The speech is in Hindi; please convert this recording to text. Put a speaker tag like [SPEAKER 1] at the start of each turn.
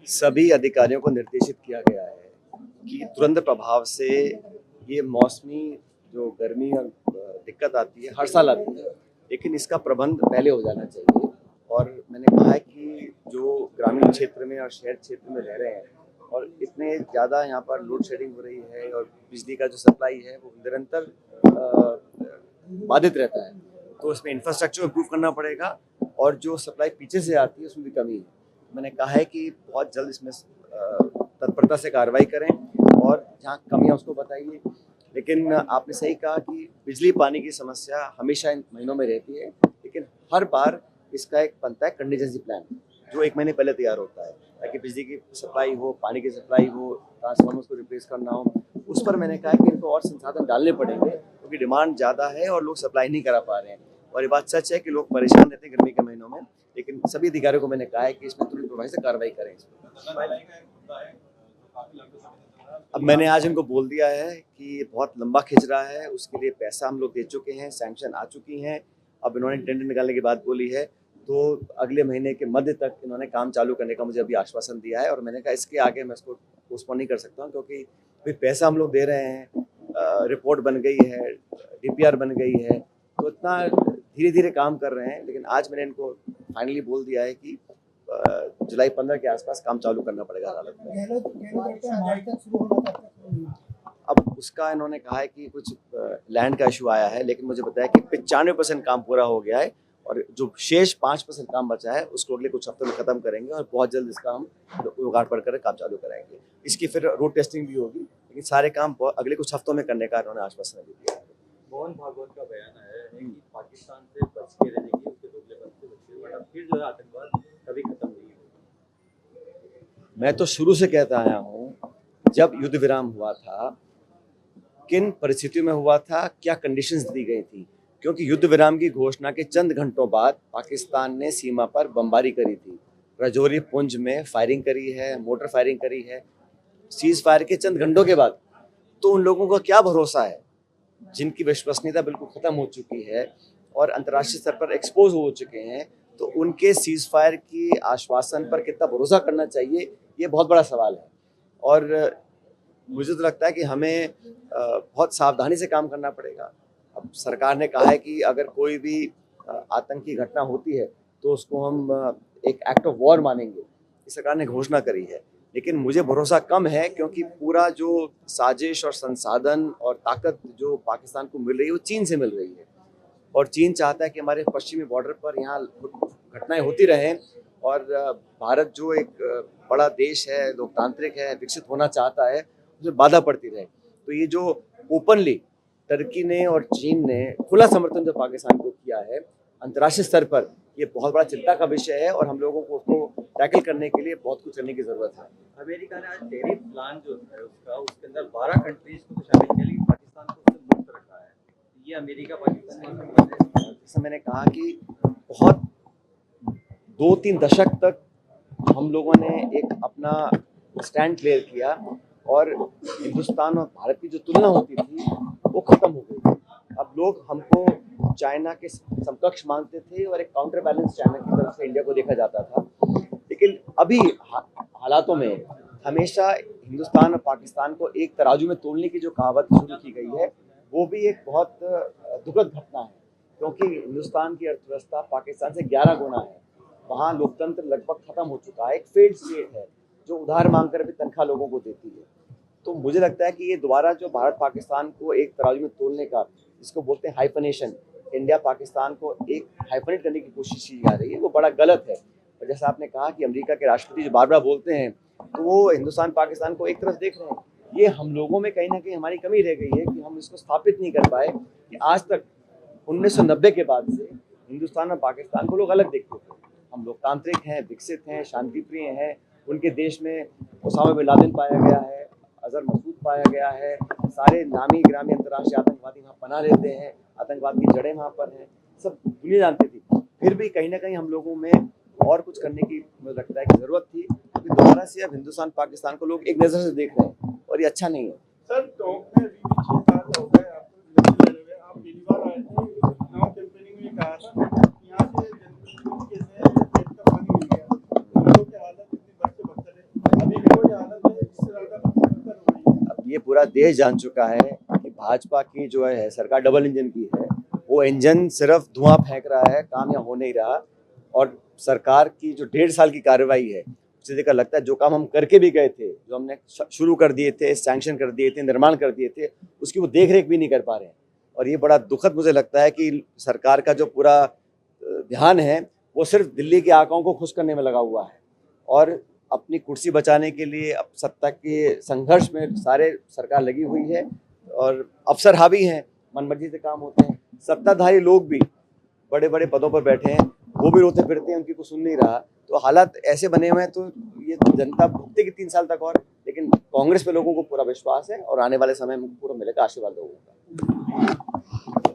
[SPEAKER 1] सभी अधिकारियों को निर्देशित किया गया है कि तुरंत प्रभाव से ये मौसमी जो गर्मी और दिक्कत आती है, हर साल आती है, लेकिन इसका प्रबंध पहले हो जाना चाहिए। और मैंने कहा है कि जो ग्रामीण क्षेत्र में और शहर क्षेत्र में रह रहे हैं और इतने ज़्यादा यहाँ पर लोड शेडिंग हो रही है और बिजली का जो सप्लाई है वो निरंतर बाधित रहता है, तो इसमें इंफ्रास्ट्रक्चर इम्प्रूव करना पड़ेगा और जो सप्लाई पीछे से आती है उसमें भी कमी है। मैंने कहा है कि बहुत जल्द इसमें तत्परता से कार्रवाई करें और जहाँ कमियाँ उसको बताइए। लेकिन आपने सही कहा कि बिजली पानी की समस्या हमेशा इन महीनों में रहती है, लेकिन हर बार इसका एक बनता है कंटीजेंसी प्लान, जो 1 महीने पहले तैयार होता है ताकि बिजली की सप्लाई हो, पानी की सप्लाई हो, ट्रांसफार्मर्स को रिप्लेस करना हो। उस पर मैंने कहा है कि इनको और संसाधन डालने पड़ेंगे क्योंकि डिमांड ज़्यादा है और लोग सप्लाई नहीं करा पा रहे हैं। और ये बात सच है कि लोग परेशान रहते हैं गर्मी के महीनों में, लेकिन सभी अधिकारियों को मैंने कहा है कि इसमें तुरंत प्रभावी से कार्रवाई करें। अब मैंने आज इनको बोल दिया है कि ये बहुत लंबा खिंच रहा है, उसके लिए पैसा हम लोग दे चुके हैं, सैंक्शन आ चुकी हैं। अब इन्होंने टेंडर निकालने की बात बोली है, तो अगले महीने के मध्य तक इन्होंने काम चालू करने का मुझे अभी आश्वासन दिया है। और मैंने कहा इसके आगे मैं इसको पोस्टपोन नहीं कर सकता हूँ, क्योंकि भाई पैसा हम लोग दे रहे हैं, रिपोर्ट बन गई है, डीपीआर बन गई है, तो इतना धीरे धीरे काम कर रहे हैं। लेकिन आज मैंने इनको फाइनली बोल दिया है कि जुलाई 15 के आसपास काम चालू करना पड़ेगा अदालत में। अब उसका इन्होंने कहा है कि कुछ लैंड का इशू आया है, लेकिन मुझे बताया कि 95% काम पूरा हो गया है और जो शेष 5% काम बचा है उसको अगले कुछ हफ्तों में खत्म करेंगे और बहुत जल्द इसका हम जुगाड़ पड़ कर काम चालू कराएंगे। इसकी फिर रोड टेस्टिंग भी होगी, लेकिन सारे काम अगले कुछ हफ्तों में करने का इन्होंने आश्वासन दिया है।
[SPEAKER 2] मोहन भागवत का बयान है कि पाकिस्तान से बच के रहने की, उसके दोगलेपन से बच के, वरना फिर जो है आतंकवाद कभी खत्म नहीं होगा।
[SPEAKER 1] मैं तो शुरू से कहता आया हूँ, जब युद्ध विराम हुआ था किन परिस्थितियों में हुआ था, क्या कंडीशंस दी गई थी, क्योंकि युद्ध विराम की घोषणा के चंद घंटों बाद पाकिस्तान ने सीमा पर बमबारी करी थी, राजौरी पुंज में फायरिंग करी है, मोटर फायरिंग करी है सीज फायर के चंद घंटों के बाद। तो उन लोगों का क्या भरोसा है जिनकी विश्वसनीयता बिल्कुल खत्म हो चुकी है और अंतर्राष्ट्रीय स्तर पर एक्सपोज हो चुके हैं, तो उनके सीज फायर की आश्वासन पर कितना भरोसा करना चाहिए, ये बहुत बड़ा सवाल है। और मुझे तो लगता है कि हमें बहुत सावधानी से काम करना पड़ेगा। अब सरकार ने कहा है कि अगर कोई भी आतंकी घटना होती है तो उसको हम एक एक्ट ऑफ वॉर मानेंगे, इस सरकार ने घोषणा करी है। लेकिन मुझे भरोसा कम है, क्योंकि पूरा जो साजिश और संसाधन और ताकत जो पाकिस्तान को मिल रही है वो चीन से मिल रही है, और चीन चाहता है कि हमारे पश्चिमी बॉर्डर पर यहाँ घटनाएं होती रहें और भारत जो एक बड़ा देश है, लोकतांत्रिक है, विकसित होना चाहता है, उसमें बाधा पड़ती रहे। तो ये जो ओपनली टर्की ने और चीन ने खुला समर्थन जो पाकिस्तान को किया है अंतर्राष्ट्रीय स्तर पर, ये बहुत बड़ा चिंता का विषय है और हम लोगों को उसको टैकल करने के लिए बहुत कुछ करने की जरूरत है।
[SPEAKER 2] अमेरिका ने आज टेरिफ प्लान जो है उसके अंदर 12 कंट्रीज को तो शामिल किया, लेकिन पाकिस्तान को उससे मुक्त रखा है। ये अमेरिका पाकिस्तान,
[SPEAKER 1] जैसे मैंने कहा कि बहुत 2-3 दशक तक हम लोगों ने एक अपना स्टैंड क्लियर किया और हिंदुस्तान और भारत की जो तुलना होती थी वो खत्म हो गई। अब लोग हमको चाइना के समकक्ष मानते थे और एक काउंटर बैलेंस चाइना की तरफ से इंडिया को देखा जाता था। लेकिन अभी हालातों में हमेशा हिंदुस्तान और पाकिस्तान को एक तराजू में तोलने की जो कहावत शुरू की गई है, वो भी एक बहुत दुखद घटना है, क्योंकि हिंदुस्तान की अर्थव्यवस्था पाकिस्तान से 11 गुना है। वहाँ लोकतंत्र लगभग खत्म हो चुका है, एक फेल्ड स्टेट है जो उधार मांगकर भी तनख्वाह लोगों को देती है। तो मुझे लगता है कि ये दोबारा जो भारत पाकिस्तान को एक तराजू में तोलने का, जिसको बोलते हैं हाइफनेशन, इंडिया पाकिस्तान को एक हाइफनेट करने की कोशिश की जा रही है, वो बड़ा गलत है। और जैसा आपने कहा कि अमेरिका के राष्ट्रपति जो बार बार बोलते हैं, तो वो हिंदुस्तान पाकिस्तान को एक तरफ देख रहे हैं। ये हम लोगों में कहीं ना कहीं हमारी कमी रह गई है कि हम इसको स्थापित नहीं कर पाए कि आज तक 1990 के बाद से हिंदुस्तान और पाकिस्तान को लोग अलग देखते थे। हम लोकतांत्रिक हैं, विकसित हैं, शांतिप्रिय हैं। उनके देश में ओसामा बिन लादेन पाया गया है, अजहर मसूद पाया गया है, सारे नामी ग्रामी अंतर्राष्ट्रीय आतंकवादी वहाँ पनाह लेते हैं, आतंकवाद की जड़ें वहाँ पर हैं, सब दुनिया जानती थी। फिर भी कहीं ना कहीं हम लोगों में और कुछ करने की मुझे लगता है कि जरूरत थी, क्योंकि दोबारा से अब हिंदुस्तान पाकिस्तान को लोग एक नज़र से देख रहे हैं और ये अच्छा नहीं है।
[SPEAKER 3] सर, टॉप में 6 साल हो गए आपको लड़े हुए, आप पहली बार आए थे, चुनाव कैंपेनिंग में कहा था यहाँ से जनप्रतिनिधि कैसे पेट का पानी मिल गया, लोगों की हालत इतनी बद से बदतर है,
[SPEAKER 1] पूरा देश जान चुका है कि भाजपा की जो है सरकार डबल इंजन की है। वो इंजन सिर्फ धुआं फेंक रहा है, काम यहाँ हो नहीं रहा। और सरकार की जो 1.5 साल की कार्रवाई है, उससे देखकर लगता है जो काम हम करके भी गए थे, जो हमने शुरू कर दिए थे, सैंक्शन कर दिए थे, निर्माण कर दिए थे, उसकी वो देख रेख भी नहीं कर पा रहे हैं। और ये बड़ा दुखद मुझे लगता है कि सरकार का जो पूरा ध्यान है वो सिर्फ दिल्ली के आकाओं को खुश करने में लगा हुआ है और अपनी कुर्सी बचाने के लिए अब सत्ता के संघर्ष में सारे सरकार लगी हुई है और अफसर हावी हैं, मनमर्जी से काम होते हैं। सत्ताधारी लोग भी बड़े बड़े पदों पर बैठे हैं, वो भी रोते फिरते हैं, उनकी कोई सुन नहीं रहा। तो हालात ऐसे बने हुए हैं, तो ये जनता भुगतेगी 3 साल तक और। लेकिन कांग्रेस पे लोगों को पूरा विश्वास है और आने वाले समय में पूरा मिलेगा आशीर्वाद लोगों का।